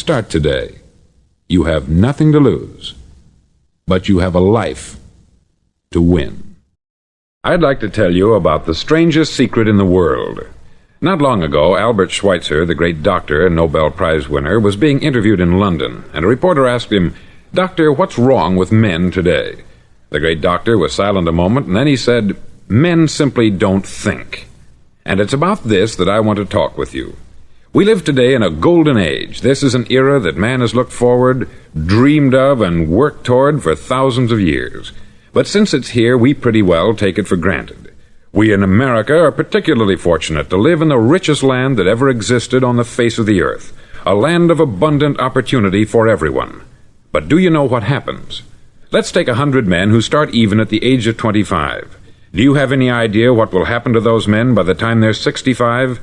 start today, you have nothing to lose, but you have a life to win. I'd like to tell you about the strangest secret in the world. Not long ago, Albert Schweitzer, the great doctor and Nobel Prize winner, was being interviewed in London, and a reporter asked him, "Doctor, what's wrong with men today?" The great doctor was silent a moment, and then he said, "Men simply don't think." And it's about this that I want to talk with you. We live today in a golden age. This is an era that man has looked forward, dreamed of, and worked toward for thousands of years. But since it's here, we pretty well take it for granted. We in America are particularly fortunate to live in the richest land that ever existed on the face of the earth, a land of abundant opportunity for everyone. But do you know what happens? Let's take 100 men who start even at the age of 25. Do you have any idea what will happen to those men by the time they're 65?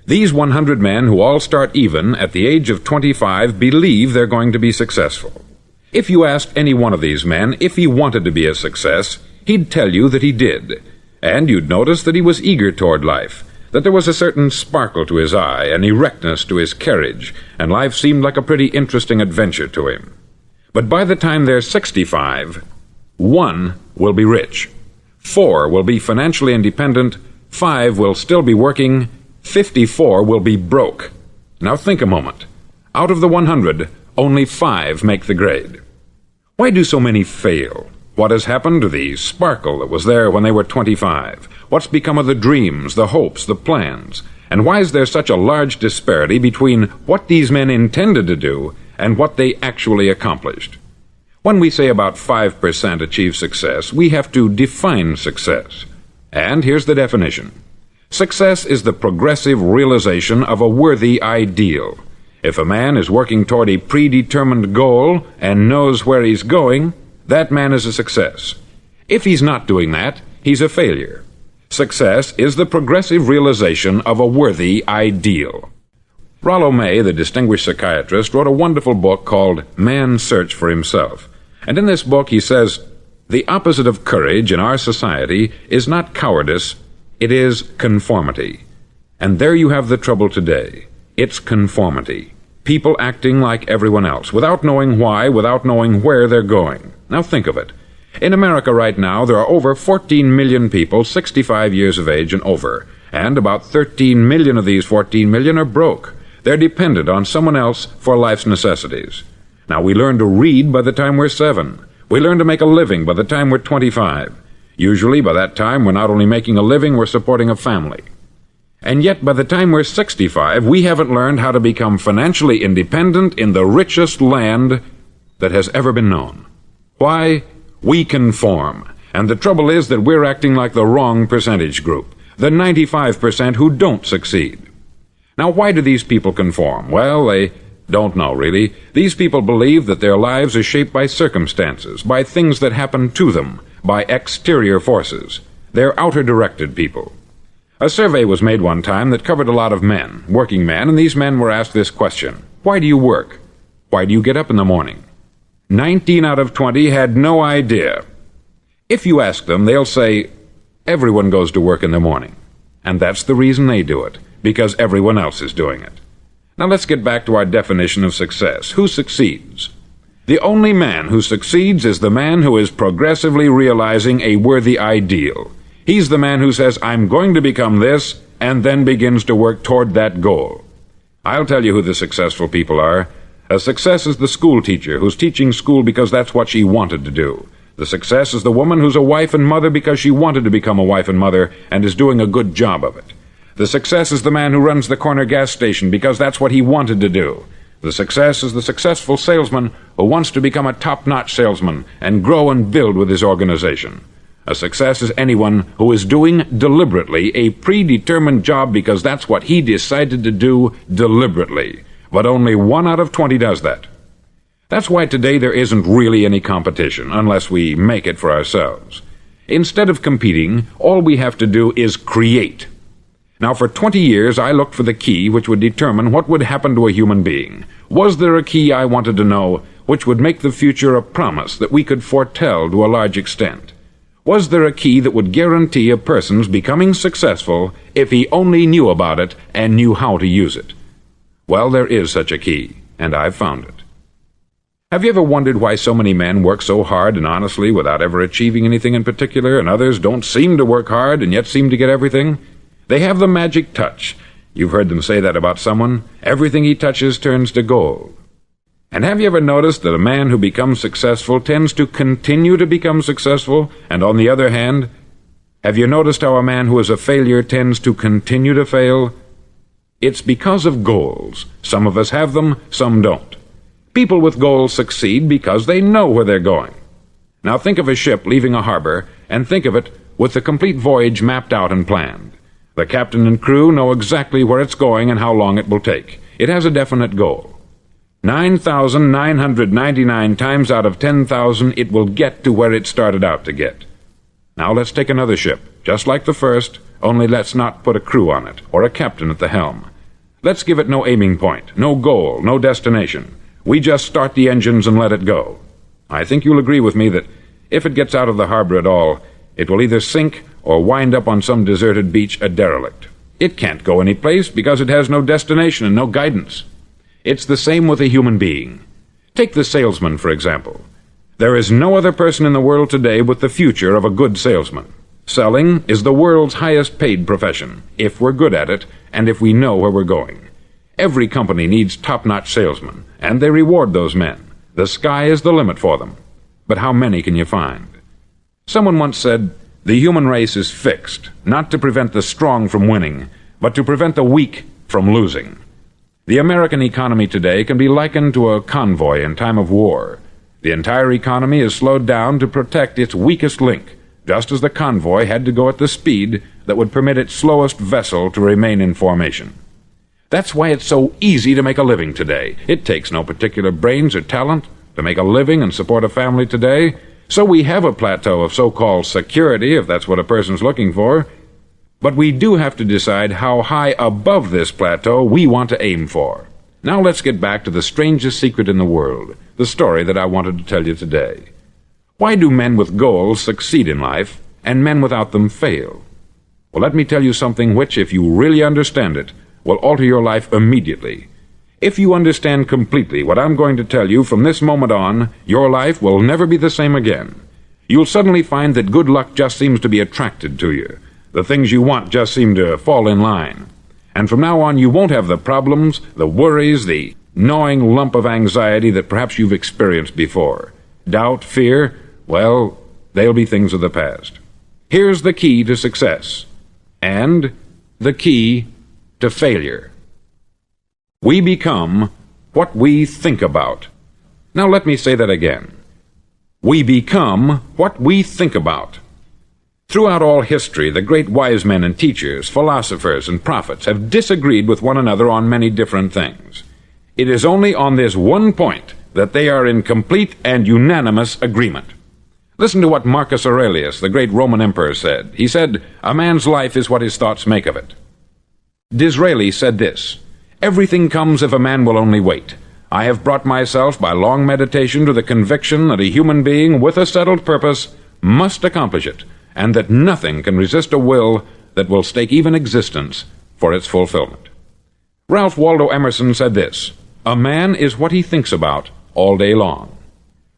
These 100 men who all start even at the age of 25 believe they're going to be successful. If you asked any one of these men if he wanted to be a success, he'd tell you that he did. And you'd notice that he was eager toward life, that there was a certain sparkle to his eye, an erectness to his carriage, and life seemed like a pretty interesting adventure to him. But by the time they're 65, 1 will be rich, 4 will be financially independent, 5 will still be working, 54 will be broke. Now think a moment. Out of the 100, only 5 make the grade. Why do so many fail? What has happened to the sparkle that was there when they were 25? What's become of the dreams, the hopes, the plans? And why is there such a large disparity between what these men intended to do and what they actually accomplished? When we say about 5% achieve success, we have to define success. And here's the definition. Success is the progressive realization of a worthy ideal. If a man is working toward a predetermined goal and knows where he's going, that man is a success. If he's not doing that, he's a failure. Success is the progressive realization of a worthy ideal. Rollo May, the distinguished psychiatrist, wrote a wonderful book called Man's Search for Himself. And in this book he says, "The opposite of courage in our society is not cowardice, it is conformity." And there you have the trouble today. It's conformity. People acting like everyone else, without knowing why, without knowing where they're going. Now think of it. In America right now, there are over 14 million people 65 years of age and over, and about 13 million of these 14 million are broke. They're dependent on someone else for life's necessities. Now, we learn to read by the time we're 7. We learn to make a living by the time we're 25. Usually, by that time, we're not only making a living, we're supporting a family. And yet, by the time we're 65, we haven't learned how to become financially independent in the richest land that has ever been known. Why? We conform. And the trouble is that we're acting like the wrong percentage group, the 95% who don't succeed. Now, why do these people conform? Well, they don't know, really. These people believe that their lives are shaped by circumstances, by things that happen to them, by exterior forces. They're outer-directed people. A survey was made one time that covered a lot of men, working men, and these men were asked this question: why do you work? Why do you get up in the morning? 19 out of 20 had no idea. If you ask them, they'll say, everyone goes to work in the morning. And that's the reason they do it, because everyone else is doing it. Now let's get back to our definition of success. Who succeeds? The only man who succeeds is the man who is progressively realizing a worthy ideal. He's the man who says, I'm going to become this, and then begins to work toward that goal. I'll tell you who the successful people are. A success is the school teacher who's teaching school because that's what she wanted to do. The success is the woman who's a wife and mother because she wanted to become a wife and mother and is doing a good job of it. The success is the man who runs the corner gas station because that's what he wanted to do. The success is the successful salesman who wants to become a top-notch salesman and grow and build with his organization. A success is anyone who is doing deliberately a predetermined job because that's what he decided to do deliberately. But only 1 out of 20 does that. That's why today there isn't really any competition, unless we make it for ourselves. Instead of competing, all we have to do is create. Now, for 20 years, I looked for the key which would determine what would happen to a human being. Was there a key I wanted to know which would make the future a promise that we could foretell to a large extent? Was there a key that would guarantee a person's becoming successful if he only knew about it and knew how to use it? Well, there is such a key, and I've found it. Have you ever wondered why so many men work so hard and honestly without ever achieving anything in particular, and others don't seem to work hard and yet seem to get everything? They have the magic touch. You've heard them say that about someone. Everything he touches turns to gold. And have you ever noticed that a man who becomes successful tends to continue to become successful, and on the other hand, have you noticed how a man who is a failure tends to continue to fail? It's because of goals. Some of us have them, some don't. People with goals succeed because they know where they're going. Now think of a ship leaving a harbor, and think of it with the complete voyage mapped out and planned. The captain and crew know exactly where it's going and how long it will take. It has a definite goal. 9,999 times out of 10,000 it will get to where it started out to get. Now let's take another ship, just like the first, only let's not put a crew on it, or a captain at the helm. Let's give it no aiming point, no goal, no destination. We just start the engines and let it go. I think you'll agree with me that if it gets out of the harbor at all, it will either sink or wind up on some deserted beach a derelict. It can't go any place because it has no destination and no guidance. It's the same with a human being. Take the salesman, for example. There is no other person in the world today with the future of a good salesman. Selling is the world's highest paid profession, if we're good at it, and if we know where we're going. Every company needs top-notch salesmen, and they reward those men. The sky is the limit for them. But how many can you find? Someone once said, the human race is fixed, not to prevent the strong from winning, but to prevent the weak from losing. The American economy today can be likened to a convoy in time of war. The entire economy is slowed down to protect its weakest link, just as the convoy had to go at the speed that would permit its slowest vessel to remain in formation. That's why it's so easy to make a living today. It takes no particular brains or talent to make a living and support a family today, so we have a plateau of so-called security, if that's what a person's looking for. But we do have to decide how high above this plateau we want to aim for. Now let's get back to the strangest secret in the world, the story that I wanted to tell you today. Why do men with goals succeed in life, and men without them fail? Well, let me tell you something which, if you really understand it, will alter your life immediately. If you understand completely what I'm going to tell you from this moment on, your life will never be the same again. You'll suddenly find that good luck just seems to be attracted to you. The things you want just seem to fall in line. And from now on, you won't have the problems, the worries, the gnawing lump of anxiety that perhaps you've experienced before. Doubt, fear, well, they'll be things of the past. Here's the key to success, and the key to failure. We become what we think about. Now let me say that again. We become what we think about. Throughout all history, the great wise men and teachers, philosophers and prophets have disagreed with one another on many different things. It is only on this one point that they are in complete and unanimous agreement. Listen to what Marcus Aurelius, the great Roman emperor, said. He said, "A man's life is what his thoughts make of it." Disraeli said this, "Everything comes if a man will only wait. I have brought myself by long meditation to the conviction that a human being with a settled purpose must accomplish it, and that nothing can resist a will that will stake even existence for its fulfillment." Ralph Waldo Emerson said this, "A man is what he thinks about all day long."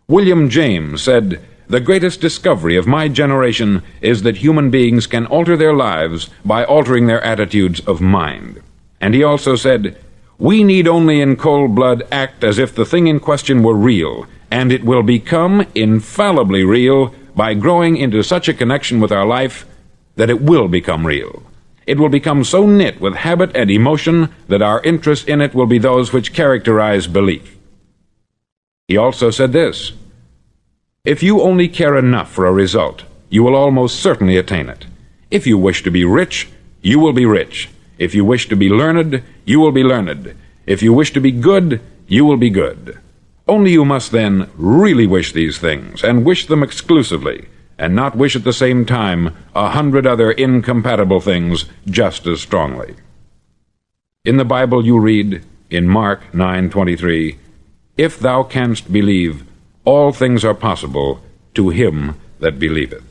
William James said, "The greatest discovery of my generation is that human beings can alter their lives by altering their attitudes of mind." And he also said, "We need only in cold blood act as if the thing in question were real, and it will become infallibly real by growing into such a connection with our life that it will become real. It will become so knit with habit and emotion that our interest in it will be those which characterize belief." He also said this, "If you only care enough for a result, you will almost certainly attain it. If you wish to be rich, you will be rich. If you wish to be learned, you will be learned. If you wish to be good, you will be good. Only you must then really wish these things, and wish them exclusively, and not wish at the same time 100 other incompatible things just as strongly." In the Bible you read, in Mark 9:23, "If thou canst believe, all things are possible to him that believeth."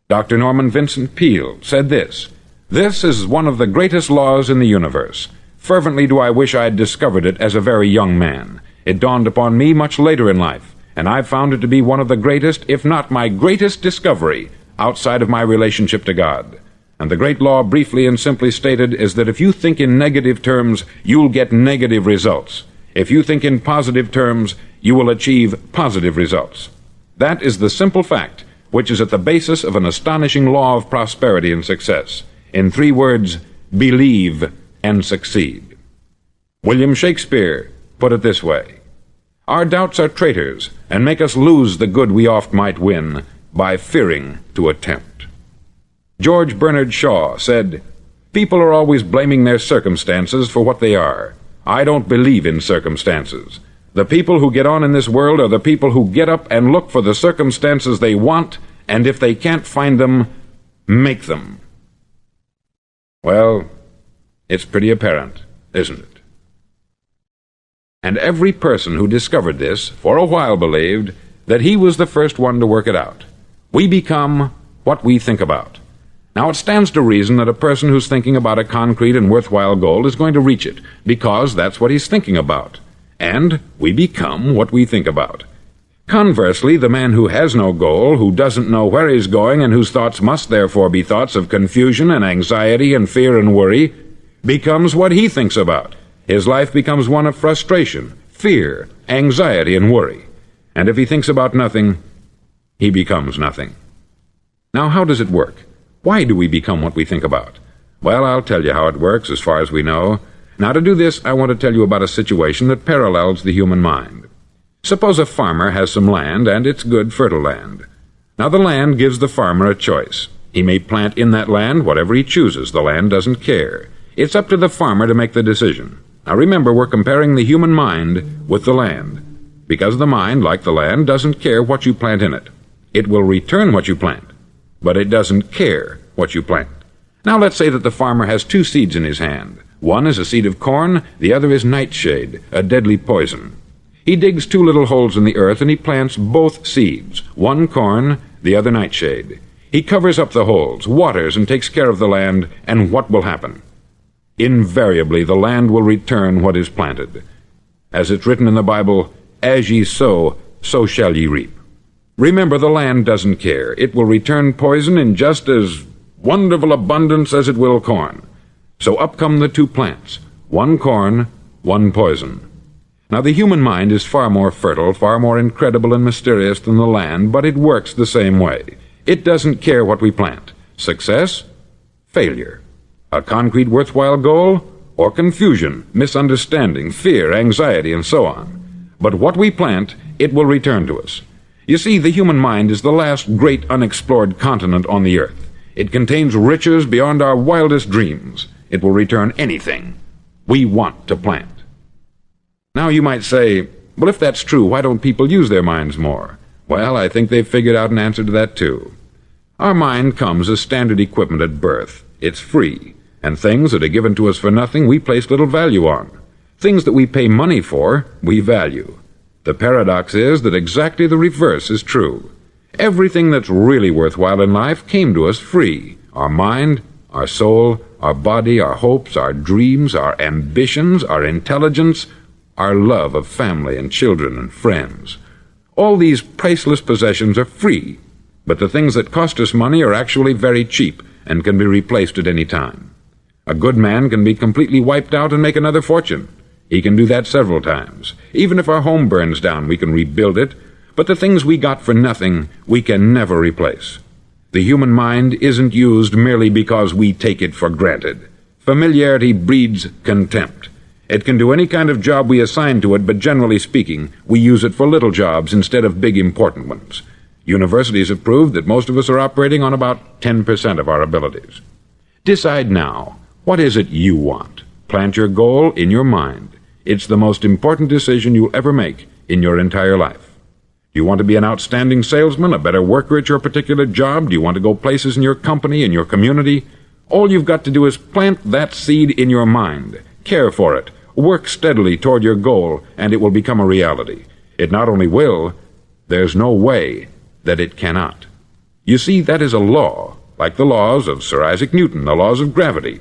Dr. Norman Vincent Peale said this, "This is one of the greatest laws in the universe. Fervently do I wish I had discovered it as a very young man. It dawned upon me much later in life, and I've found it to be one of the greatest, if not my greatest discovery, outside of my relationship to God. And the great law, briefly and simply stated, is that if you think in negative terms, you'll get negative results. If you think in positive terms, you will achieve positive results. That is the simple fact which is at the basis of an astonishing law of prosperity and success. In 3 words, believe and succeed. William Shakespeare put it this way: "Our doubts are traitors, and make us lose the good we oft might win, by fearing to attempt." George Bernard Shaw said, "People are always blaming their circumstances for what they are. I don't believe in circumstances. The people who get on in this world are the people who get up and look for the circumstances they want, and if they can't find them, make them." Well, it's pretty apparent, isn't it? And every person who discovered this for a while believed that he was the first one to work it out. We become what we think about. Now, it stands to reason that a person who's thinking about a concrete and worthwhile goal is going to reach it, because that's what he's thinking about. And we become what we think about. Conversely, the man who has no goal, who doesn't know where he's going, and whose thoughts must therefore be thoughts of confusion and anxiety and fear and worry, becomes what he thinks about. His life becomes one of frustration, fear, anxiety, and worry. And if he thinks about nothing, he becomes nothing. Now, how does it work? Why do we become what we think about? Well, I'll tell you how it works as far as we know. Now, to do this, I want to tell you about a situation that parallels the human mind. Suppose a farmer has some land, and it's good, fertile land. Now, the land gives the farmer a choice. He may plant in that land whatever he chooses. The land doesn't care. It's up to the farmer to make the decision. Now, remember, we're comparing the human mind with the land, because the mind, like the land, doesn't care what you plant in it. It will return what you plant, but it doesn't care what you plant. Now, let's say that the farmer has 2 seeds in his hand. One is a seed of corn, the other is nightshade, a deadly poison. He digs 2 little holes in the earth, and he plants both seeds, one corn, the other nightshade. He covers up the holes, waters, and takes care of the land, and what will happen? Invariably, the land will return what is planted. As it's written in the Bible, "As ye sow, so shall ye reap." Remember, the land doesn't care. It will return poison in just as wonderful abundance as it will corn. So up come the 2 plants, one corn, one poison. Now, the human mind is far more fertile, far more incredible and mysterious than the land, but it works the same way. It doesn't care what we plant. Success, failure. A concrete, worthwhile goal, or confusion, misunderstanding, fear, anxiety, and so on. But what we plant, it will return to us. You see, the human mind is the last great unexplored continent on the earth. It contains riches beyond our wildest dreams. It will return anything we want to plant. Now, you might say, well, if that's true, why don't people use their minds more? Well, I think they've figured out an answer to that, too. Our mind comes as standard equipment at birth. It's free, and things that are given to us for nothing we place little value on. Things that we pay money for, we value. The paradox is that exactly the reverse is true. Everything that's really worthwhile in life came to us free. Our mind, our soul, our body, our hopes, our dreams, our ambitions, our intelligence, our love of family and children and friends. All these priceless possessions are free, but the things that cost us money are actually very cheap and can be replaced at any time. A good man can be completely wiped out and make another fortune. He can do that several times. Even if our home burns down, we can rebuild it, but the things we got for nothing, we can never replace. The human mind isn't used merely because we take it for granted. Familiarity breeds contempt. It can do any kind of job we assign to it, but generally speaking, we use it for little jobs instead of big important ones. Universities have proved that most of us are operating on about 10% of our abilities. Decide now, what is it you want? Plant your goal in your mind. It's the most important decision you'll ever make in your entire life. Do you want to be an outstanding salesman, a better worker at your particular job? Do you want to go places in your company, in your community? All you've got to do is plant that seed in your mind. Care for it. Work steadily toward your goal, and it will become a reality. It not only will, there's no way that it cannot. You see, that is a law, like the laws of Sir Isaac Newton, the laws of gravity.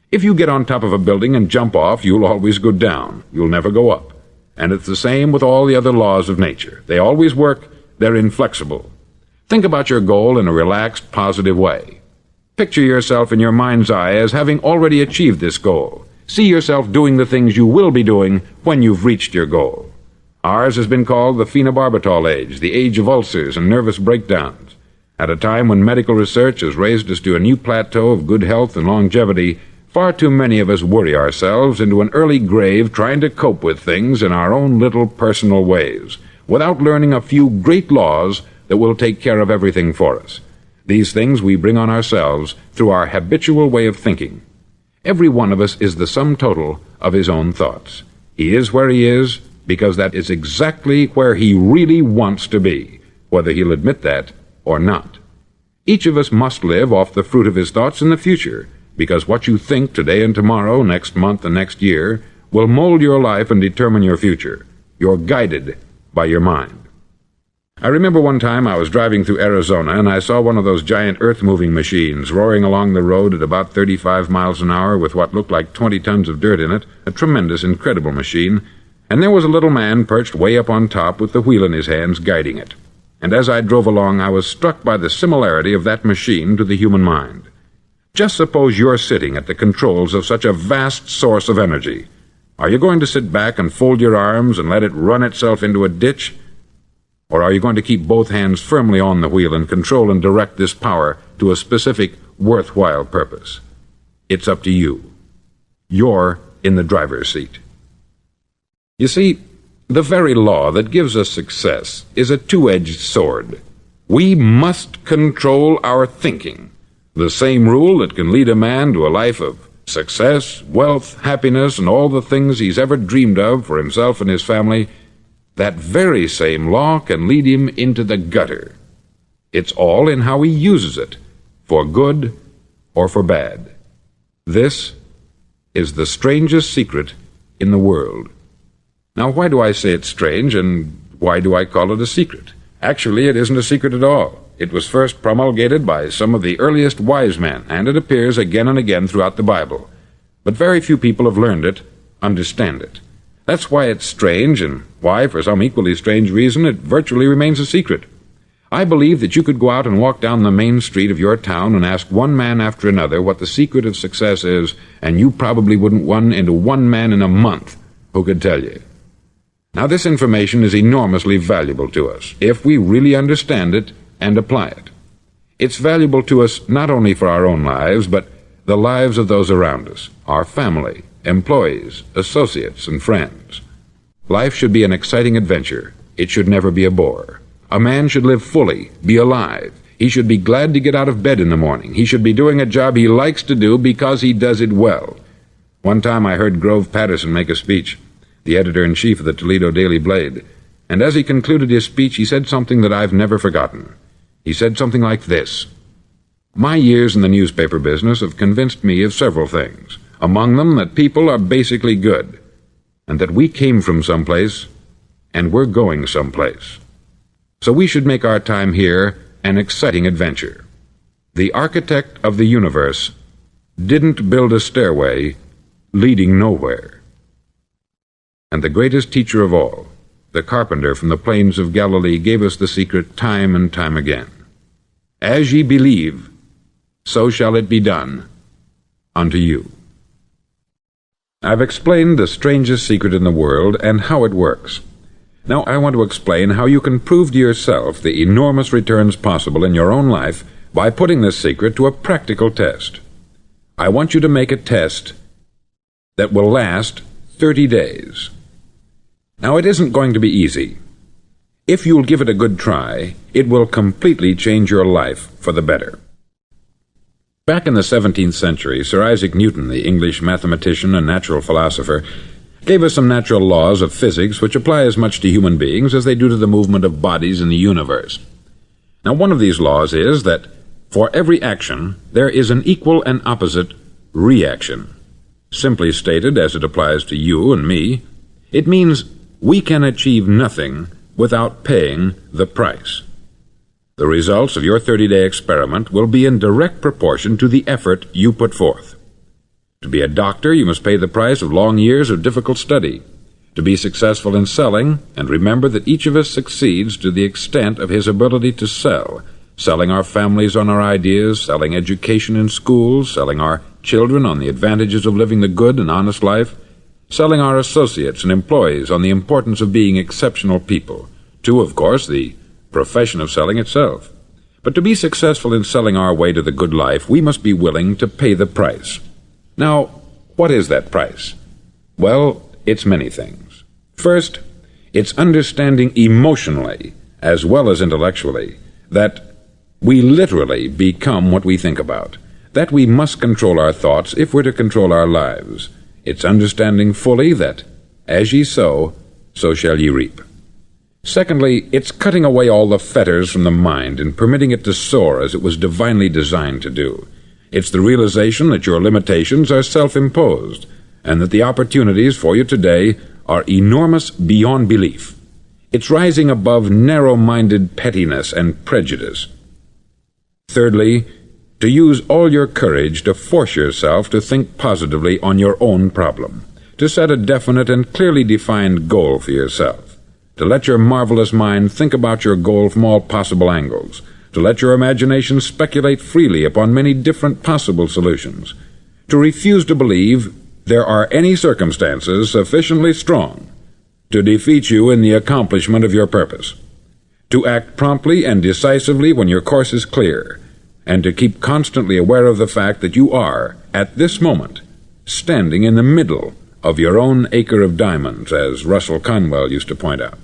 If you get on top of a building and jump off, you'll always go down. You'll never go up. And it's the same with all the other laws of nature. They always work. They're inflexible. Think about your goal in a relaxed, positive way. Picture yourself in your mind's eye as having already achieved this goal. See yourself doing the things you will be doing when you've reached your goal. Ours has been called the phenobarbital age, the age of ulcers and nervous breakdowns. At a time when medical research has raised us to a new plateau of good health and longevity, far too many of us worry ourselves into an early grave trying to cope with things in our own little personal ways, without learning a few great laws that will take care of everything for us. These things we bring on ourselves through our habitual way of thinking. Every one of us is the sum total of his own thoughts. He is where he is because that is exactly where he really wants to be, whether he'll admit that or not. Each of us must live off the fruit of his thoughts in the future, because what you think today and tomorrow, next month and next year, will mold your life and determine your future. You're guided by your mind. I remember one time I was driving through Arizona and I saw one of those giant earth-moving machines roaring along the road at about 35 miles an hour with what looked like 20 tons of dirt in it, a tremendous, incredible machine, and there was a little man perched way up on top with the wheel in his hands guiding it. And as I drove along, I was struck by the similarity of that machine to the human mind. Just suppose you're sitting at the controls of such a vast source of energy. Are you going to sit back and fold your arms and let it run itself into a ditch? Or are you going to keep both hands firmly on the wheel and control and direct this power to a specific, worthwhile purpose? It's up to you. You're in the driver's seat. You see, the very law that gives us success is a two-edged sword. We must control our thinking. The same rule that can lead a man to a life of success, wealth, happiness, and all the things he's ever dreamed of for himself and his family, that very same law can lead him into the gutter. It's all in how he uses it, for good or for bad. This is the strangest secret in the world. Now, why do I say it's strange, and why do I call it a secret? Actually, it isn't a secret at all. It was first promulgated by some of the earliest wise men, and it appears again and again throughout the Bible. But very few people have learned it, understand it. That's why it's strange, and why, for some equally strange reason, it virtually remains a secret. I believe that you could go out and walk down the main street of your town and ask one man after another what the secret of success is, and you probably wouldn't run into one man in a month who could tell you. Now, this information is enormously valuable to us, if we really understand it and apply it. It's valuable to us not only for our own lives, but the lives of those around us, our family, employees, associates, and friends. Life should be an exciting adventure. It should never be a bore. A man should live fully, be alive. He should be glad to get out of bed in the morning. He should be doing a job he likes to do because he does it well. One time I heard Grove Patterson make a speech, the editor-in-chief of the Toledo Daily Blade, and as he concluded his speech, he said something that I've never forgotten. He said something like this: "My years in the newspaper business have convinced me of several things, among them that people are basically good, and that we came from someplace, and we're going someplace. So we should make our time here an exciting adventure. The architect of the universe didn't build a stairway leading nowhere." And the greatest teacher of all, the carpenter from the plains of Galilee, gave us the secret time and time again. "As ye believe, so shall it be done unto you." I've explained the strangest secret in the world and how it works. Now I want to explain how you can prove to yourself the enormous returns possible in your own life by putting this secret to a practical test. I want you to make a test that will last 30 days. Now, it isn't going to be easy. If you'll give it a good try, it will completely change your life for the better. Back in the 17th century, Sir Isaac Newton, the English mathematician and natural philosopher, gave us some natural laws of physics which apply as much to human beings as they do to the movement of bodies in the universe. Now, one of these laws is that for every action, there is an equal and opposite reaction. Simply stated, as it applies to you and me, it means we can achieve nothing without paying the price. The results of your 30-day experiment will be in direct proportion to the effort you put forth. To be a doctor, you must pay the price of long years of difficult study. To be successful in selling, and remember that each of us succeeds to the extent of his ability to sell, selling our families on our ideas, selling education in schools, selling our children on the advantages of living the good and honest life, selling our associates and employees on the importance of being exceptional people, to, of course, the profession of selling itself. But to be successful in selling our way to the good life, we must be willing to pay the price. Now, what is that price? Well, it's many things. First, it's understanding emotionally, as well as intellectually, that we literally become what we think about, that we must control our thoughts if we're to control our lives. It's understanding fully that, as ye sow, so shall ye reap. Secondly, it's cutting away all the fetters from the mind and permitting it to soar as it was divinely designed to do. It's the realization that your limitations are self-imposed, and that the opportunities for you today are enormous beyond belief. It's rising above narrow-minded pettiness and prejudice. Thirdly, to use all your courage to force yourself to think positively on your own problem, to set a definite and clearly defined goal for yourself, to let your marvelous mind think about your goal from all possible angles, to let your imagination speculate freely upon many different possible solutions, to refuse to believe there are any circumstances sufficiently strong to defeat you in the accomplishment of your purpose, to act promptly and decisively when your course is clear, and to keep constantly aware of the fact that you are, at this moment, standing in the middle of your own acre of diamonds, as Russell Conwell used to point out.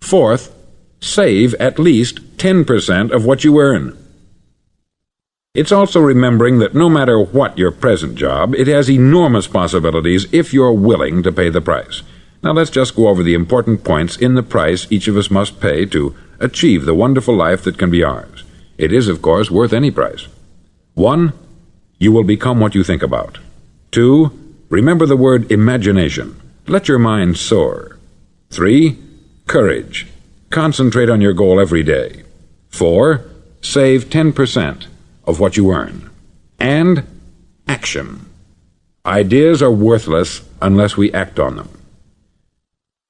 Fourth, save at least 10% of what you earn. It's also remembering that no matter what your present job, it has enormous possibilities if you're willing to pay the price. Now let's just go over the important points in the price each of us must pay to achieve the wonderful life that can be ours. It is, of course, worth any price. 1. You will become what you think about. 2. Remember the word imagination. Let your mind soar. 3. Courage. Concentrate on your goal every day. 4. Save 10% of what you earn. And action. Ideas are worthless unless we act on them.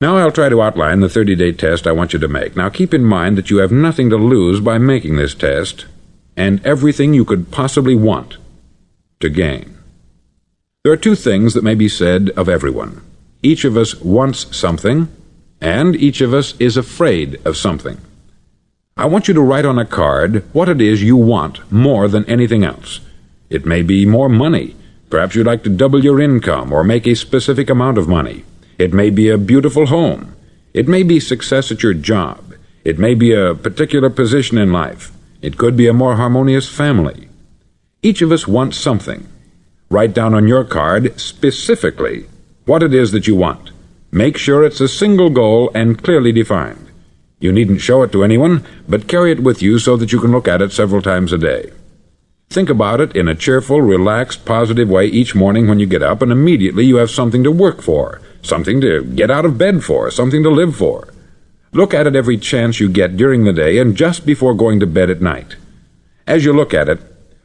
Now I'll try to outline the 30-day test I want you to make. Now keep in mind that you have nothing to lose by making this test, and everything you could possibly want to gain. There are two things that may be said of everyone. Each of us wants something, and each of us is afraid of something. I want you to write on a card what it is you want more than anything else. It may be more money. Perhaps you'd like to double your income or make a specific amount of money. It may be a beautiful home. It may be success at your job. It may be a particular position in life. It could be a more harmonious family. Each of us wants something. Write down on your card specifically what it is that you want. Make sure it's a single goal and clearly defined. You needn't show it to anyone, but carry it with you so that you can look at it several times a day. Think about it in a cheerful, relaxed, positive way each morning when you get up, and immediately you have something to work for, something to get out of bed for, something to live for. Look at it every chance you get during the day and just before going to bed at night. As you look at it,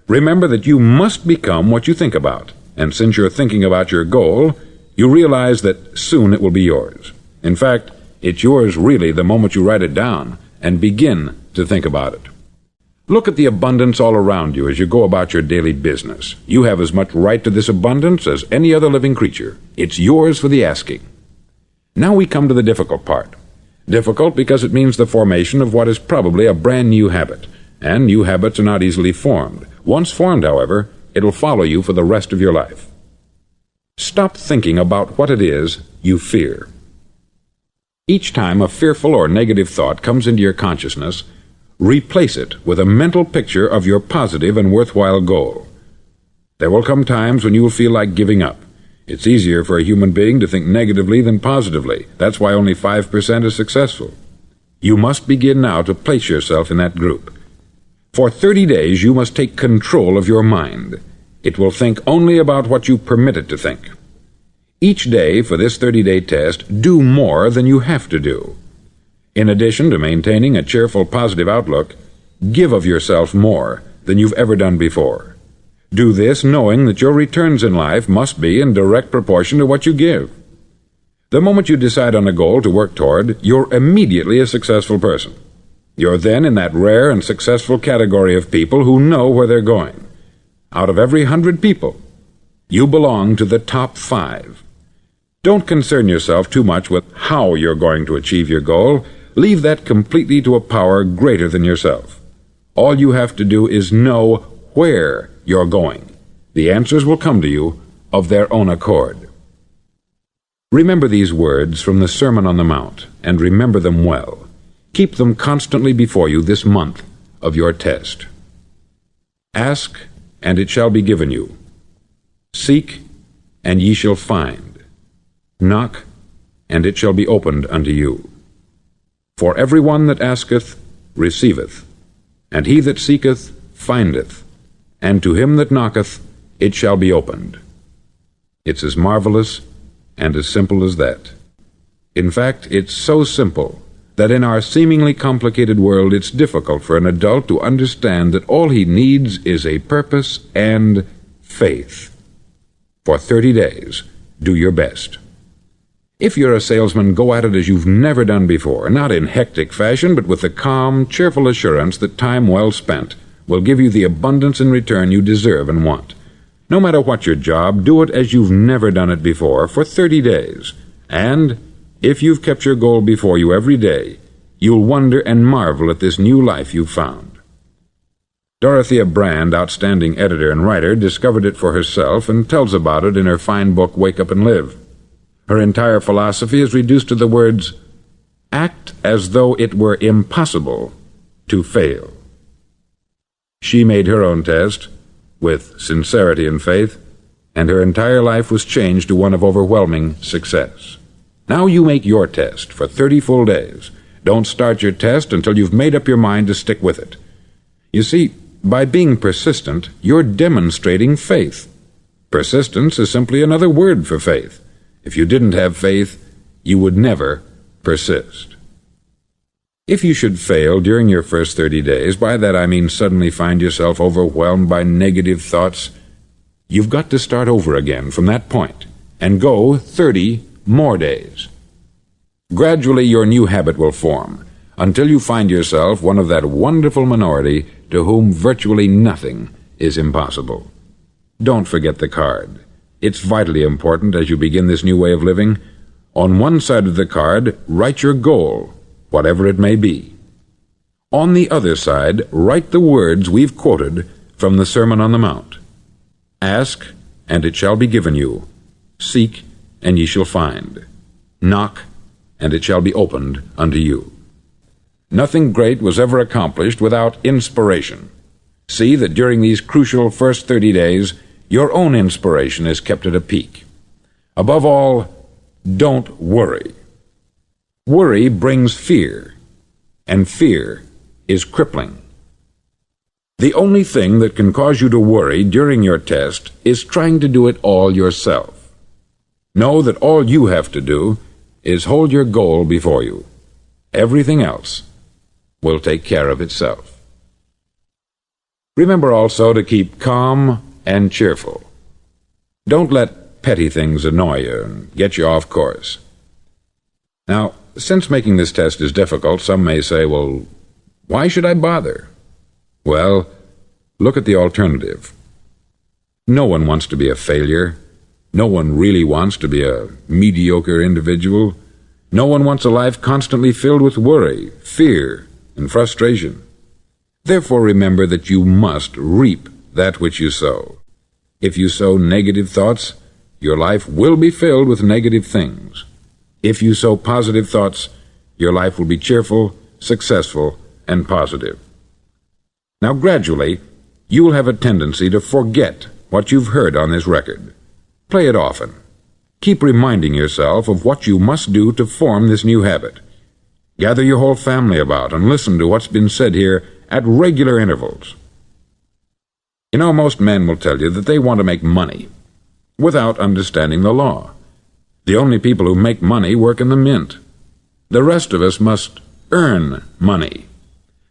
remember that you must become what you think about, and since you're thinking about your goal, you realize that soon it will be yours. In fact, it's yours really the moment you write it down and begin to think about it. Look at the abundance all around you as you go about your daily business. You have as much right to this abundance as any other living creature. It's yours for the asking. Now we come to the difficult part. Difficult because it means the formation of what is probably a brand new habit, and new habits are not easily formed. Once formed, however, it'll follow you for the rest of your life. Stop thinking about what it is you fear. Each time a fearful or negative thought comes into your consciousness, replace it with a mental picture of your positive and worthwhile goal. There will come times when you will feel like giving up. It's easier for a human being to think negatively than positively. That's why only 5% is successful. You must begin now to place yourself in that group. For 30 days you must take control of your mind. It will think only about what you permit it to think. Each day for this 30-day test, do more than you have to do. In addition to maintaining a cheerful, positive outlook, give of yourself more than you've ever done before. Do this knowing that your returns in life must be in direct proportion to what you give. The moment you decide on a goal to work toward, you're immediately a successful person. You're then in that rare and successful category of people who know where they're going. Out of every 100 people, you belong to the top 5. Don't concern yourself too much with how you're going to achieve your goal. Leave that completely to a power greater than yourself. All you have to do is know where you're going. The answers will come to you of their own accord. Remember these words from the Sermon on the Mount, and remember them well. Keep them constantly before you this month of your test. Ask, and it shall be given you. Seek, and ye shall find. Knock, and it shall be opened unto you. For every one that asketh receiveth, and he that seeketh findeth, and to him that knocketh it shall be opened. It's as marvelous and as simple as that. In fact, it's so simple that in our seemingly complicated world it's difficult for an adult to understand that all he needs is a purpose and faith. For 30 days, do your best. If you're a salesman, go at it as you've never done before, not in hectic fashion, but with the calm, cheerful assurance that time well spent will give you the abundance in return you deserve and want. No matter what your job, do it as you've never done it before for 30 days. And if you've kept your goal before you every day, you'll wonder and marvel at this new life you've found. Dorothea Brand, outstanding editor and writer, discovered it for herself and tells about it in her fine book, Wake Up and Live. Her entire philosophy is reduced to the words, act as though it were impossible to fail. She made her own test with sincerity and faith, and her entire life was changed to one of overwhelming success. Now you make your test for 30 full days. Don't start your test until you've made up your mind to stick with it. You see, by being persistent, you're demonstrating faith. Persistence is simply another word for faith. If you didn't have faith, you would never persist. If you should fail during your first 30 days, by that I mean suddenly find yourself overwhelmed by negative thoughts, you've got to start over again from that point and go 30 more days. Gradually your new habit will form until you find yourself one of that wonderful minority to whom virtually nothing is impossible. Don't forget the card. It's vitally important as you begin this new way of living. On one side of the card, write your goal, whatever it may be. On the other side, write the words we've quoted from the Sermon on the Mount. Ask, and it shall be given you. Seek, and ye shall find. Knock, and it shall be opened unto you. Nothing great was ever accomplished without inspiration. See that during these crucial first 30 days, your own inspiration is kept at a peak. Above all, don't worry. Worry brings fear, and fear is crippling. The only thing that can cause you to worry during your test is trying to do it all yourself. Know that all you have to do is hold your goal before you. Everything else will take care of itself. Remember also to keep calm and cheerful. Don't let petty things annoy you and get you off course. Now, since making this test is difficult, some may say, well, why should I bother? Well, look at the alternative. No one wants to be a failure. No one really wants to be a mediocre individual. No one wants a life constantly filled with worry, fear, and frustration. Therefore, remember that you must reap that which you sow. If you sow negative thoughts, your life will be filled with negative things. If you sow positive thoughts, your life will be cheerful, successful, and positive. Now, gradually, you will have a tendency to forget what you've heard on this record. Play it often. Keep reminding yourself of what you must do to form this new habit. Gather your whole family about and listen to what's been said here at regular intervals. You know, most men will tell you that they want to make money without understanding the law. The only people who make money work in the mint. The rest of us must earn money.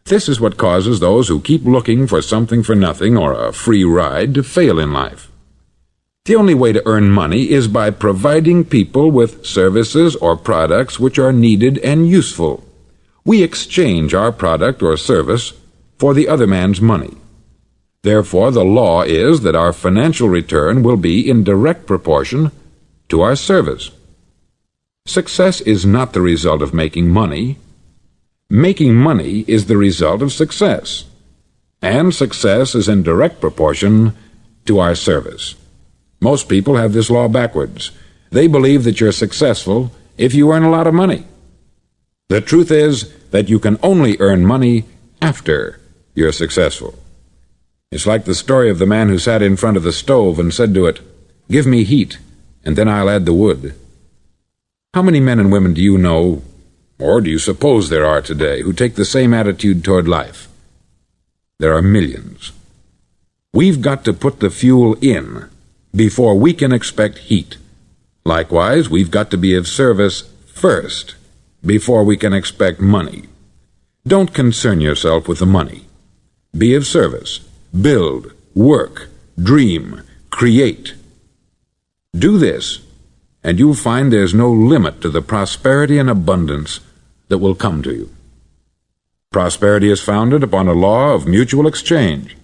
This is what causes those who keep looking for something for nothing or a free ride to fail in life. The only way to earn money is by providing people with services or products which are needed and useful. We exchange our product or service for the other man's money. Therefore, the law is that our financial return will be in direct proportion to our service. Success is not the result of making money. Making money is the result of success, and success is in direct proportion to our service. Most people have this law backwards. They believe that you're successful if you earn a lot of money. The truth is that you can only earn money after you're successful. It's like the story of the man who sat in front of the stove and said to it, "Give me heat, and then I'll add the wood." How many men and women do you know, or do you suppose there are today, who take the same attitude toward life? There are millions. We've got to put the fuel in before we can expect heat. Likewise, we've got to be of service first before we can expect money. Don't concern yourself with the money. Be of service. Build, work, dream, create. Do this, and you'll find there's no limit to the prosperity and abundance that will come to you. Prosperity is founded upon a law of mutual exchange.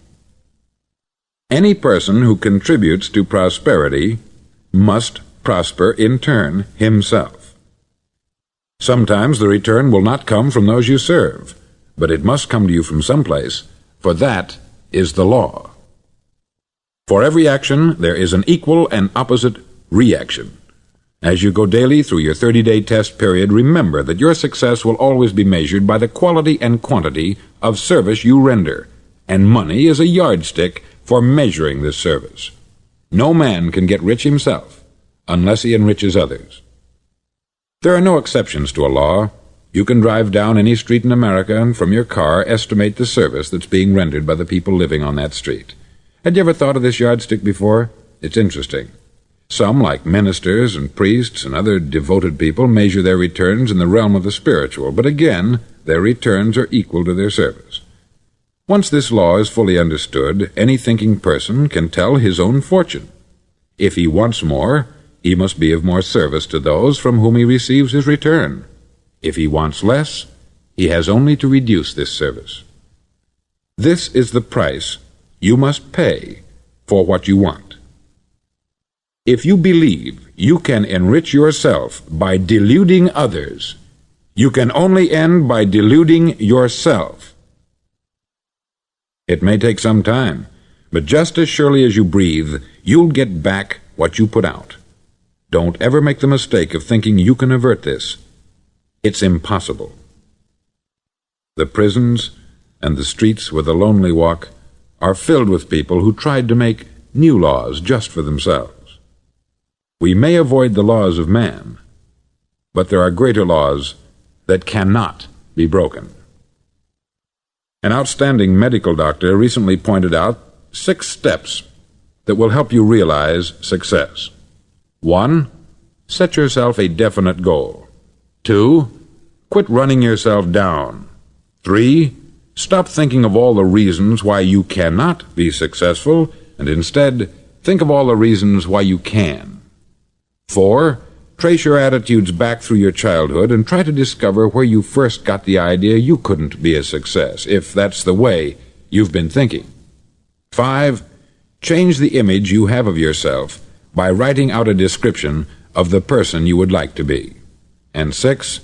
Any person who contributes to prosperity must prosper in turn himself. Sometimes the return will not come from those you serve, but it must come to you from someplace, for that is the law. For every action, there is an equal and opposite reaction. As you go daily through your 30-day test period, remember that your success will always be measured by the quality and quantity of service you render, and money is a yardstick for measuring this service. No man can get rich himself unless he enriches others. There are no exceptions to a law. You can drive down any street in America and from your car estimate the service that's being rendered by the people living on that street. Had you ever thought of this yardstick before? It's interesting. Some, like ministers and priests and other devoted people, measure their returns in the realm of the spiritual, but again, their returns are equal to their service. Once this law is fully understood, any thinking person can tell his own fortune. If he wants more, he must be of more service to those from whom he receives his return. If he wants less, he has only to reduce this service. This is the price you must pay for what you want. If you believe you can enrich yourself by deluding others, you can only end by deluding yourself. It may take some time, but just as surely as you breathe, you'll get back what you put out. Don't ever make the mistake of thinking you can avert this. It's impossible. The prisons and the streets where the lonely walk are filled with people who tried to make new laws just for themselves. We may avoid the laws of man, but there are greater laws that cannot be broken. An outstanding medical doctor recently pointed out 6 steps that will help you realize success. 1. Set yourself a definite goal. 2. Quit running yourself down. 3. Stop thinking of all the reasons why you cannot be successful, and instead think of all the reasons why you can. 4. Trace your attitudes back through your childhood and try to discover where you first got the idea you couldn't be a success, if that's the way you've been thinking. 5. Change the image you have of yourself by writing out a description of the person you would like to be. And 6.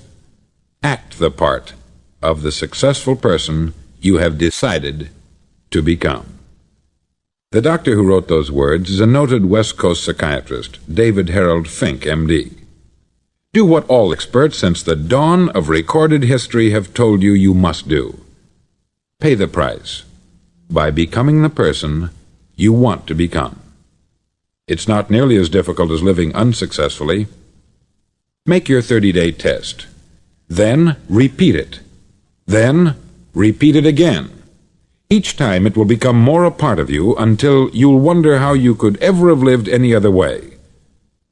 Act the part of the successful person you have decided to become. The doctor who wrote those words is a noted West Coast psychiatrist, David Harold Fink, M.D. Do what all experts since the dawn of recorded history have told you you must do. Pay the price by becoming the person you want to become. It's not nearly as difficult as living unsuccessfully. Make your 30-day test. Then repeat it. Then repeat it again. Each time it will become more a part of you until you'll wonder how you could ever have lived any other way.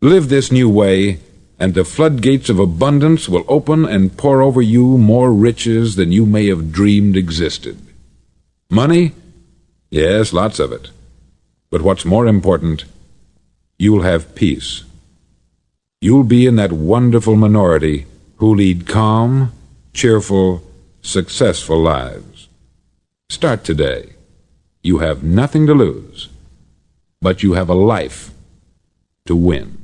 Live this new way and the floodgates of abundance will open and pour over you more riches than you may have dreamed existed. Money? Yes, lots of it. But what's more important, you'll have peace. You'll be in that wonderful minority who lead calm, cheerful, successful lives. Start today. You have nothing to lose, but you have a life to win.